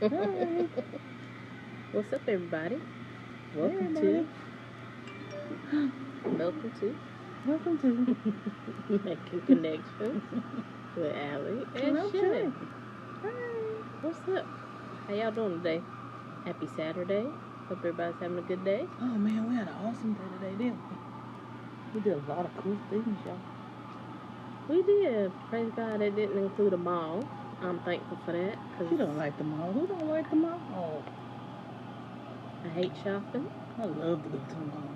Hey, What's up, everybody? Welcome everybody. to, welcome to Welcome to Making Connections with Allie and Hello Shay. Shay. Hey. What's up? How y'all doing today? Happy Saturday. Hope everybody's having a good day. Oh man, we had an awesome day today, didn't we? We did a lot of cool things, y'all. We did. Praise God it didn't include a mall. I'm thankful for that She because don't like the mall. Who don't like the mall? Oh, I hate shopping. I love to go to the mall.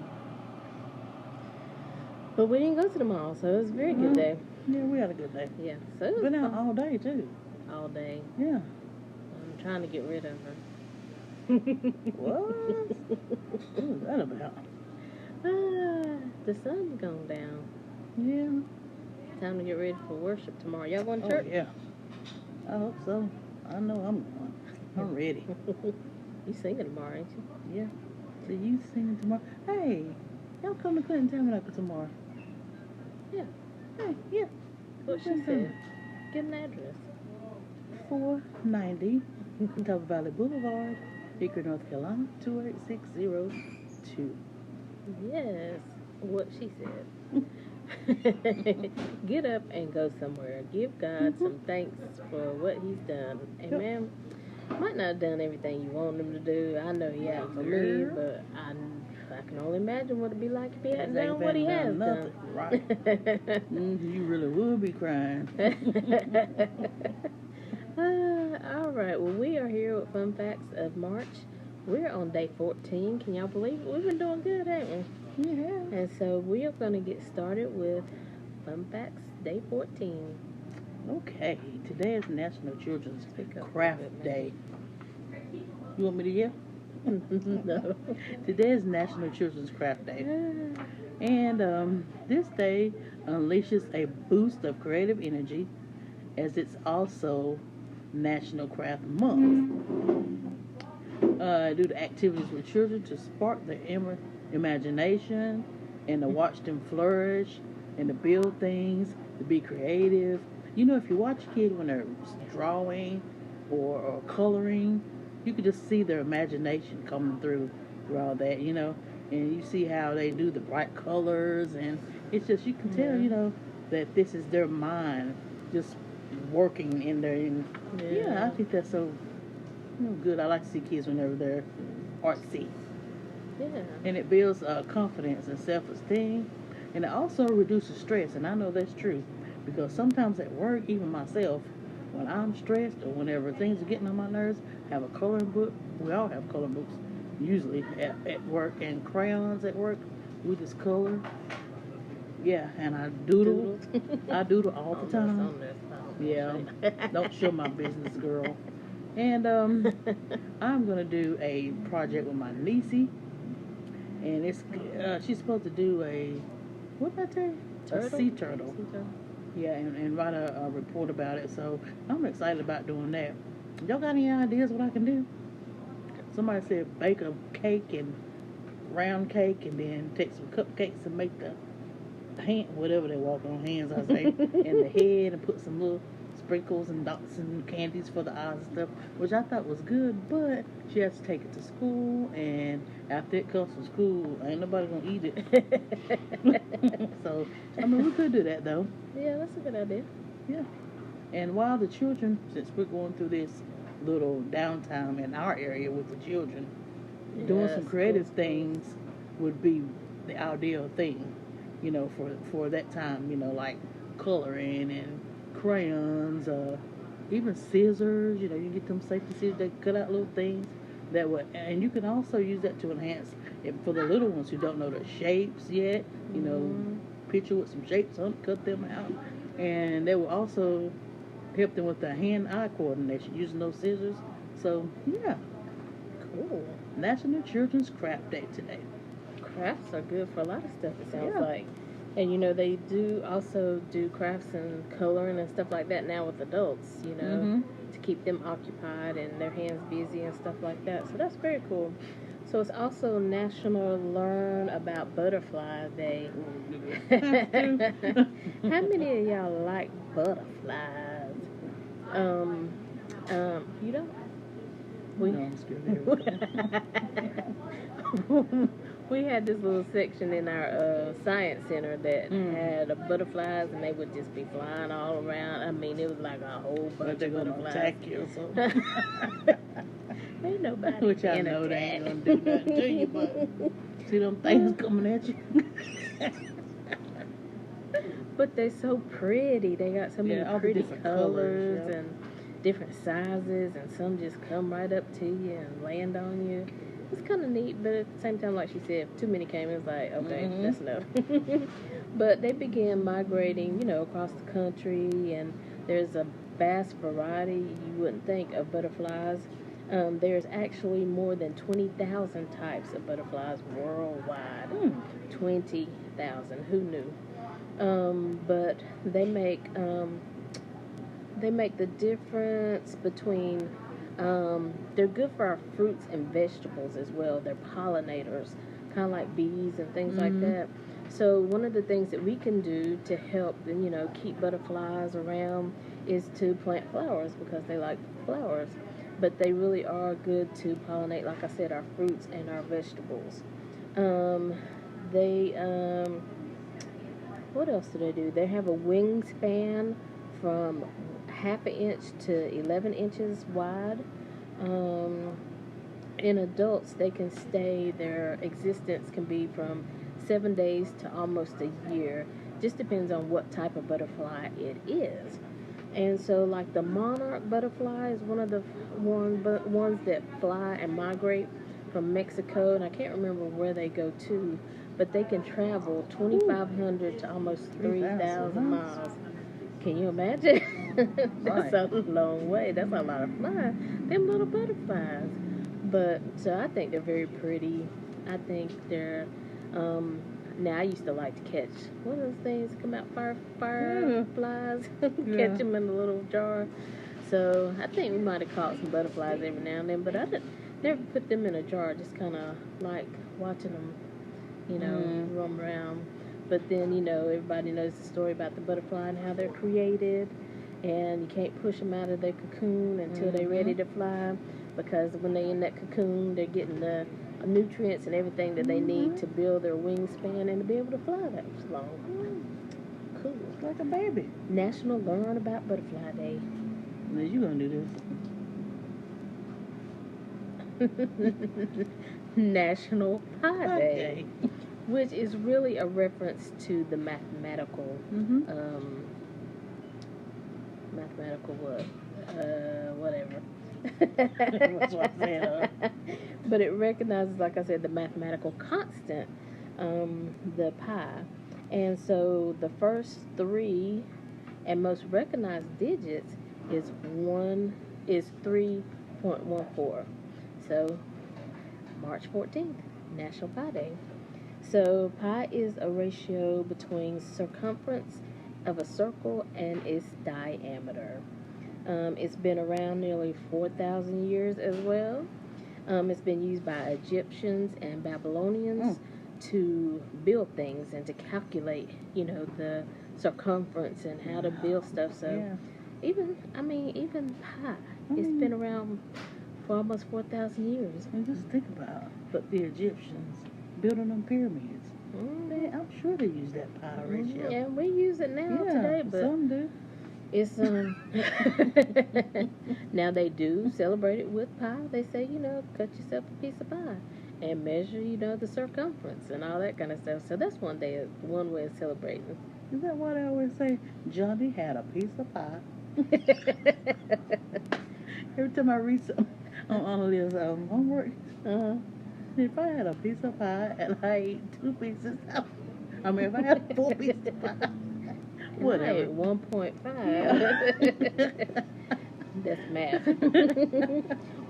But we didn't go to the mall, so it was a very good day. Yeah, we had a good day. Yeah, so it was Been out fun all day too. all day. Yeah. I'm trying to get rid of her. What? What was that about? The sun's gone down. Yeah. Time to get ready for worship tomorrow. Y'all going to Oh church? yeah. I hope so. I know I'm going. I'm ready. You singing tomorrow, ain't you? Yeah. So you singing tomorrow? Hey, y'all come to Clinton Tabernacle tomorrow? Yeah. Hey, yeah. What she said. Get an address. 490 Top Valley Boulevard, Hickory, North Carolina, 28602. Yes. What she said. Get up and go somewhere. Give God some thanks for what He's done. Amen. Might not have done everything you want Him to do. I know He has for me, Girl. but I can only imagine what it'd be like if He hadn't done Ain't what He done has nothing. done. Right. You really would be crying. All right. Well, we are here with Fun Facts of March. We're on day 14. Can y'all believe it? We've been doing good, haven't we? Yeah. And so we are going to get started with Fun Facts Day 14. Okay. Today is National Children's Speak up a Craft little bit, Day. You want me to yell? No. Today is National Children's Craft Day. And this day unleashes a boost of creative energy as it's also National Craft Month. Do the activities with children to spark their imagination and to watch them flourish and to build things, to be creative. You know, if you watch kids when they're drawing or coloring, you can just see their imagination coming through all that, you know. And you see how they do the bright colors, and it's just, you can tell, you know, that this is their mind just working in there. And yeah, I think that's so good. I like to see kids whenever they're artsy. Yeah. And it builds confidence and self-esteem, and it also reduces stress. And I know that's true because sometimes at work, even myself, when I'm stressed or whenever things are getting on my nerves, I have a coloring book. We all have coloring books usually at work, and crayons at work. We just color. Yeah, and I doodle. I doodle all the time. Yeah, don't show my business, girl. And I'm gonna do a project with my niecey, and it's she's supposed to do what did I tell you? A sea turtle. Yeah, and write a report about it. So I'm excited about doing that. Y'all got any ideas what I can do? Somebody said bake a cake and round cake, and then take some cupcakes and make the hand, whatever they walk on hands, I say, in the head, and put some little sprinkles and dots and candies for the eyes and stuff, which I thought was good, but she has to take it to school, and after it comes from school, ain't nobody gonna eat it. So, I mean, we could do that though. Yeah, that's a good idea. Yeah. And while the children, since we're going through this little downtime in our area with the children, doing some creative things would be the ideal thing, you know, for that time, you know, like coloring and crayons, even scissors, you know, you get them safety scissors that cut out little things that would, and you can also use that to enhance it for the little ones who don't know the shapes yet, you know, picture with some shapes on it, cut them out, and they will also help them with the hand-eye coordination using those scissors. So yeah. Cool. National Children's Craft Day today. Crafts are good for a lot of stuff, it sounds like. And you know, they do also do crafts and coloring and stuff like that now with adults, you know, to keep them occupied and their hands busy and stuff like that. So that's very cool. So it's also National Learn About Butterflies Day. How many of y'all like butterflies? You don't? We, No, I'm scared of everything. we had this little section in our science center that had butterflies, and they would just be flying all around. I mean, it was like a whole bunch they're of gonna butterflies. attack you or something. Ain't nobody Which I can know they attack. ain't gonna do nothing to you, but see them things coming at you. But they're so pretty. They got so many all the pretty different colors colors, yeah. and different sizes, and some just come right up to you and land on you. It's kind of neat, but at the same time, like she said, if too many came, it was like, okay, that's enough. But they began migrating, across the country, and there's a vast variety you wouldn't think of butterflies. There's actually more than 20,000 types of butterflies worldwide. 20,000. Who knew? But they make the difference between they're good for our fruits and vegetables as well. They're pollinators, kind of like bees and things like that. So one of the things that we can do to help keep butterflies around is to plant flowers, because they like flowers. But they really are good to pollinate, like I said, our fruits and our vegetables. They What else do they do? They have a wingspan from half an inch to 11 inches wide. In adults, their existence can be from 7 days to almost a year. Just depends on what type of butterfly it is. And so, like the monarch butterfly is one of the ones that fly and migrate from Mexico, and I can't remember where they go to, but they can travel 2,500 to almost 3,000 miles. Can you imagine? That's a long way. That's a lot of flying. Them little butterflies. But so I think they're very pretty. I think they're. Now I used to like to catch what are those things come out fireflies. Catch them in a little jar. So I think we might have caught some butterflies every now and then, but I didn't never put them in a jar. Just kind of like watching them, roam around. But then everybody knows the story about the butterfly and how they're created, and you can't push them out of their cocoon until they're ready to fly, because when they're in that cocoon, they're getting the nutrients and everything that they need to build their wingspan and to be able to fly that long. Cool. It's like a baby. National Learn About Butterfly Day. Now you gonna do this. National Pie Day, which is really a reference to the mathematical, whatever. That's what I'm saying. But it recognizes, like I said, the mathematical constant, the pi. And so the first three and most recognized digits is 3.14. So March 14th, National Pi Day. So pi is a ratio between circumference of a circle and its diameter. It's been around nearly 4,000 years as well. It's been used by Egyptians and Babylonians to build things and to calculate, the circumference and how to build stuff. So even pi, it's been around for almost 4,000 years. And just think about but the Egyptians building them pyramids. I'm sure they use that pi ratio. Yeah, we use it now today, but some do. It's now they do celebrate it with pie. They say, cut yourself a piece of pie and measure, the circumference and all that kind of stuff. So that's one way of celebrating. Is that why they always say Johnny had a piece of pie? Every time I read something on Liz homework, if I had a piece of pie and I ate 2 pieces, if I had 4 pieces of pie. Whatever. 1.5. That's math.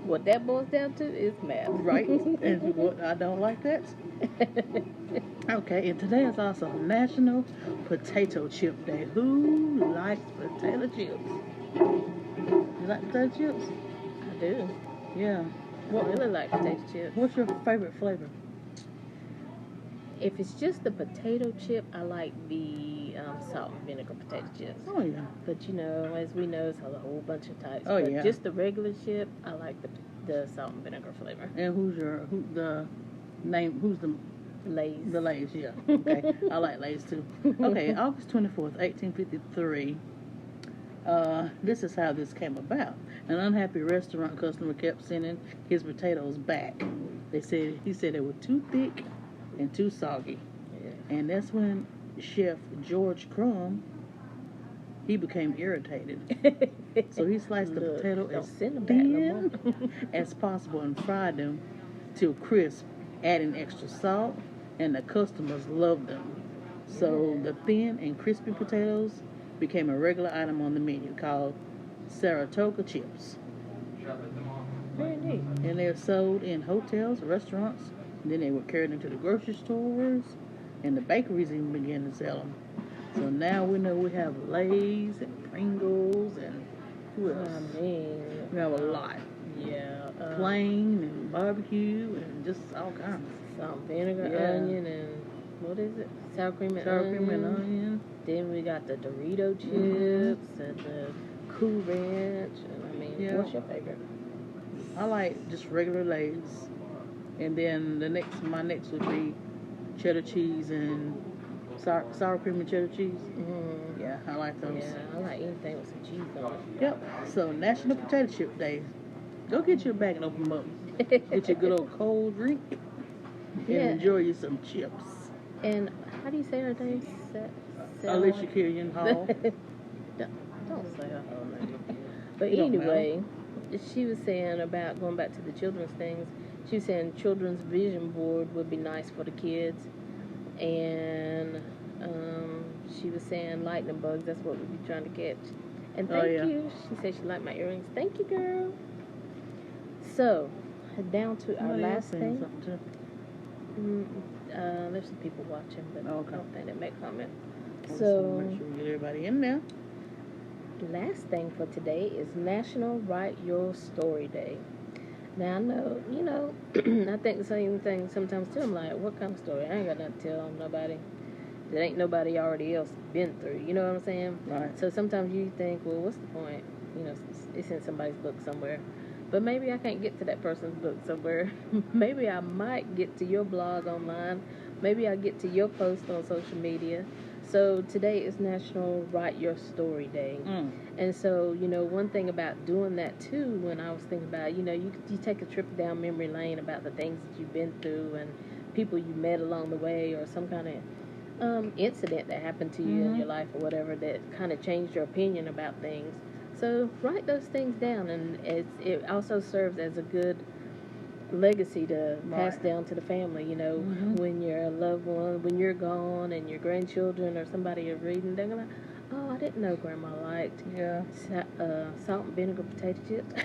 What that boils down to is math. Right. And what I don't like that. Okay, and today is also National Potato Chip Day. Who likes potato chips? You like potato chips? I do. Yeah. I really like potato chips. What's your favorite flavor? If it's just the potato chip, I like the salt and vinegar potato chips. Oh yeah. But you know, as we know, it's a whole bunch of types. Oh but yeah. Just the regular chip, I like the salt and vinegar flavor. And who's the name? Who's the Lay's? The Lay's, yeah. Okay, I like Lay's too. Okay, August 24th, 1853. This is how this came about. An unhappy restaurant customer kept sending his potatoes back. He said they were too thick and too soggy. Yeah. And that's when Chef George Crumb, he became irritated. So he sliced the potato as thin as possible and fried them till crisp, adding extra salt, and the customers loved them. So the thin and crispy potatoes became a regular item on the menu called Saratoga chips. Very neat. And they're sold in hotels, restaurants, and then they were carried into the grocery stores, and the bakeries even began to sell them. So now we know we have Lay's and Pringles and who else? I mean, we have a lot. Yeah. Plain and barbecue and just all kinds. Salt, vinegar, onion, and what is it? Sour cream and onion. Then we got the Dorito chips and the Cool Ranch. And I mean, what's your favorite? I like just regular Lay's. And then my next would be cheddar cheese and sour cream and cheddar cheese. Mm. Yeah, I like those. Yeah, I like anything with some cheese on it. Yep. So National Potato Chip Day. Go get your bag and open them up. Get your good old cold drink and enjoy you some chips. And how do you say her name? Alicia Killian Hall. Don't say her whole name. But anyway, she was saying about going back to the children's things. She was saying children's vision board would be nice for the kids. And she was saying lightning bugs, that's what we'd be trying to catch. And thank you. She said she liked my earrings. Thank you, girl. So, down to our last thing. There's some people watching, but I don't think they make comment. So, make sure we get everybody in there. Last thing for today is National Write Your Story Day. Now, I know, I think the same thing sometimes too. I'm like, what kind of story? I ain't got nothing to tell nobody that ain't nobody already else been through. You know what I'm saying? Right. So sometimes you think, well, what's the point? You know, it's in somebody's book somewhere. But maybe I can't get to that person's book somewhere. Maybe I might get to your blog online. Maybe I'll get to your post on social media. So today is National Write Your Story Day. And so, one thing about doing that too, when I was thinking about, you take a trip down memory lane about the things that you've been through and people you met along the way or some kind of incident that happened to you in your life or whatever that kind of changed your opinion about things. So write those things down, and it also serves as a good legacy to pass down to the family. When your loved one, when you're gone, and your grandchildren or somebody are reading, they're gonna, oh, I didn't know Grandma liked salt and vinegar potato chips.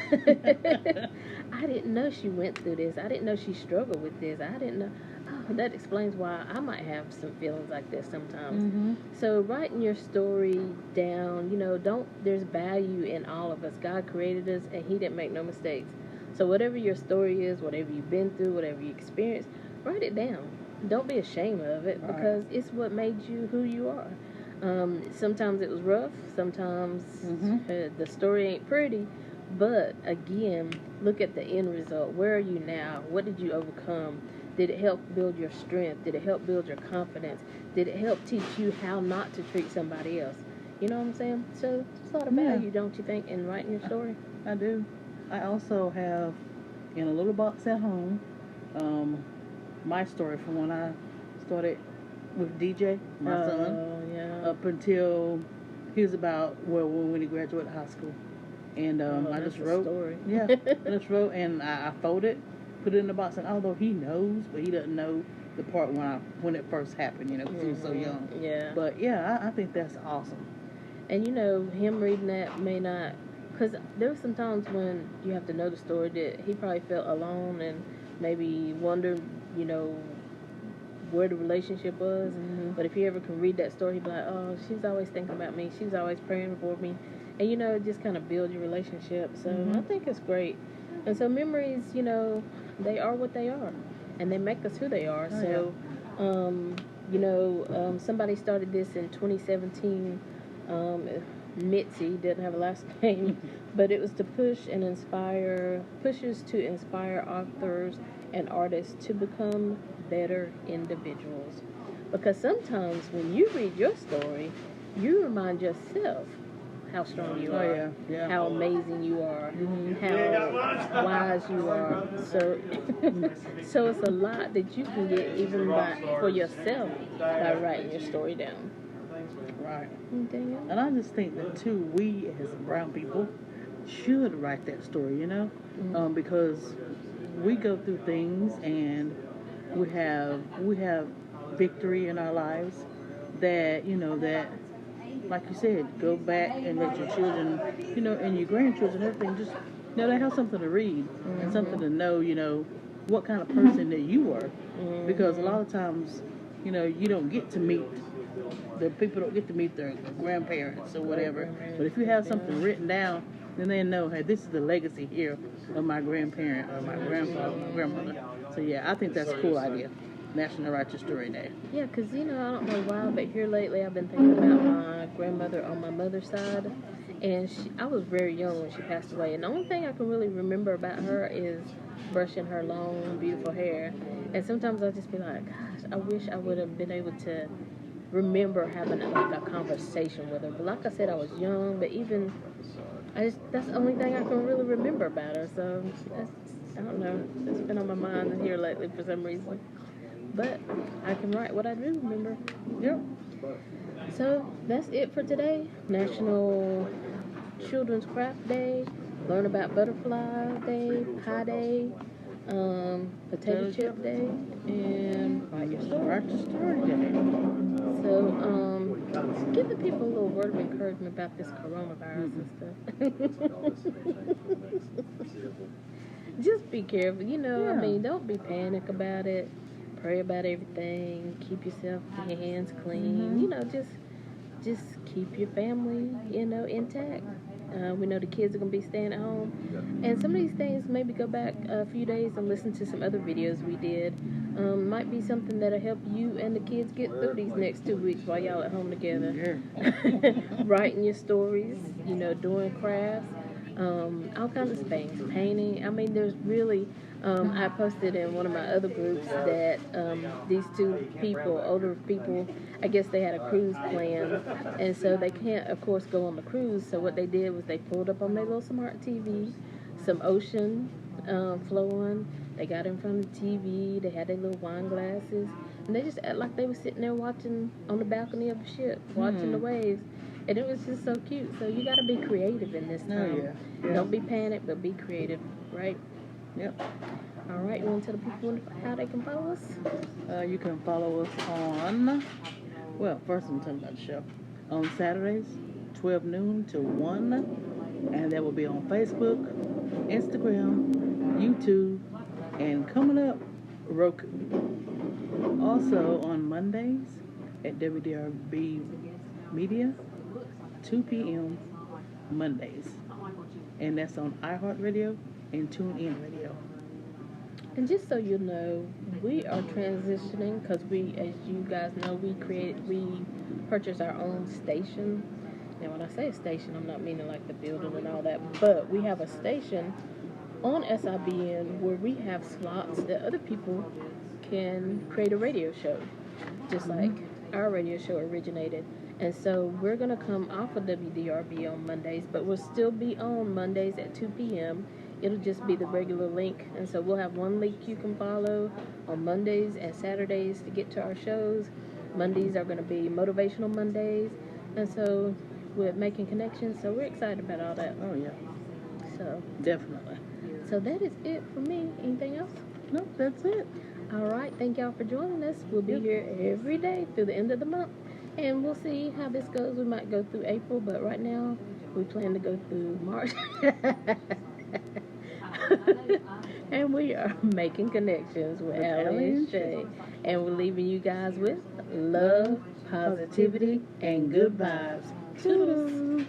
I didn't know she went through this. I didn't know she struggled with this. I didn't know. Oh, that explains why I might have some feelings like this sometimes. So writing your story down, there's value in all of us. God created us, and He didn't make no mistakes. So whatever your story is, whatever you've been through, whatever you experienced, write it down. Don't be ashamed of it, because it's what made you who you are. Sometimes it was rough. Sometimes the story ain't pretty. But again, look at the end result. Where are you now? What did you overcome? Did it help build your strength? Did it help build your confidence? Did it help teach you how not to treat somebody else? You know what I'm saying? So there's a lot of value, don't you think, in writing your story? I do. I also have in a little box at home my story from when I started with DJ, my son, up until he was about when he graduated high school. And I just wrote, I just wrote, and I folded, put it in the box. And although he knows, but he doesn't know the part when it first happened, because he was so young. Yeah. But I think that's awesome. And him reading that may not. Because there were some times when you have to know the story that he probably felt alone and maybe wondered, where the relationship was. But if he ever can read that story, he'd be like, oh, she's always thinking about me. She's always praying for me. And, it just kind of builds your relationship. So I think it's great. And so memories, they are what they are. And they make us who they are. Somebody started this in 2017. Mitzi didn't have a last name, but it was to pushes to inspire authors and artists to become better individuals. Because sometimes when you read your story, you remind yourself how strong you are, how amazing you are, how wise you are. So, so it's a lot that you can get even for yourself by writing your story down. Right. And I just think that too, we as brown people should write that story, because we go through things and we have victory in our lives that like you said, go back and let your children, and your grandchildren, everything, just, they have something to read and something to know, what kind of person that you were. Because a lot of times, you don't get to meet, the people don't get to meet their grandparents or whatever. But if you have something written down, then they know, hey, this is the legacy here of my grandparent or my grandfather, my grandmother. So yeah, I think that's a cool idea. National Write Your Story Day. Yeah, because, I don't know why, but here lately I've been thinking about my grandmother on my mother's side. And I was very young when she passed away. And the only thing I can really remember about her is brushing her long, beautiful hair. And sometimes I'll just be like, gosh, I wish I would have been able to remember having a conversation with her. But like I said, I was young, but that's the only thing I can really remember about her. So, I don't know. It's been on my mind here lately for some reason. But I can write what I do remember. Yep. So that's it for today. National Children's Craft Day. Learn about Butterfly Day, Pie Day, Potato Chip Day, and Write Your Story Day. So give the people a little word of encouragement about this coronavirus and stuff. Just be careful. Don't be panic about it. Pray about everything. Keep your hands clean. Just keep your family, intact. We know the kids are going to be staying at home. And some of these things, maybe go back a few days and listen to some other videos we did. Might be something that'll help you and the kids get through these next 2 weeks while y'all at home together. Writing your stories, doing crafts. All kinds of things. Painting. I mean, there's really... I posted in one of my other groups that these two people, older people, I guess they had a cruise planned, and so they can't, of course, go on the cruise. So what they did was they pulled up on their little smart TV, some ocean flowing. They got in front of the TV. They had their little wine glasses, and they just act like they were sitting there watching on the balcony of the ship, watching the waves. And it was just so cute. So you got to be creative in this time. Don't be panicked, but be creative, right? Yep. All right, you want to tell the people how they can follow us? You can follow us on, first I'm talking about the show. On Saturdays, 12 noon to 1. And that will be on Facebook, Instagram, YouTube, and coming up, Roku. Also on Mondays at WDRB Media, 2 p.m. Mondays. And that's on iHeartRadio and TuneIn Radio. And just so you know, we are transitioning because as you guys know, we purchased our own station. Now, when I say a station, I'm not meaning like the building and all that, but we have a station on SIBN where we have slots that other people can create a radio show, just like our radio show originated. And so we're going to come off of WDRB on Mondays, but we'll still be on Mondays at 2 p.m. It'll just be the regular link. And so we'll have one link you can follow on Mondays and Saturdays to get to our shows. Mondays are going to be Motivational Mondays. And so we're making connections. So we're excited about all that. Oh, yeah. So definitely. So that is it for me. Anything else? No, that's it. All right. Thank y'all for joining us. We'll be here every day through the end of the month. And we'll see how this goes. We might go through April, but right now we plan to go through March. And we are making connections with Allie and Shay. And we're leaving you guys with love, positivity, and good vibes. Toodles.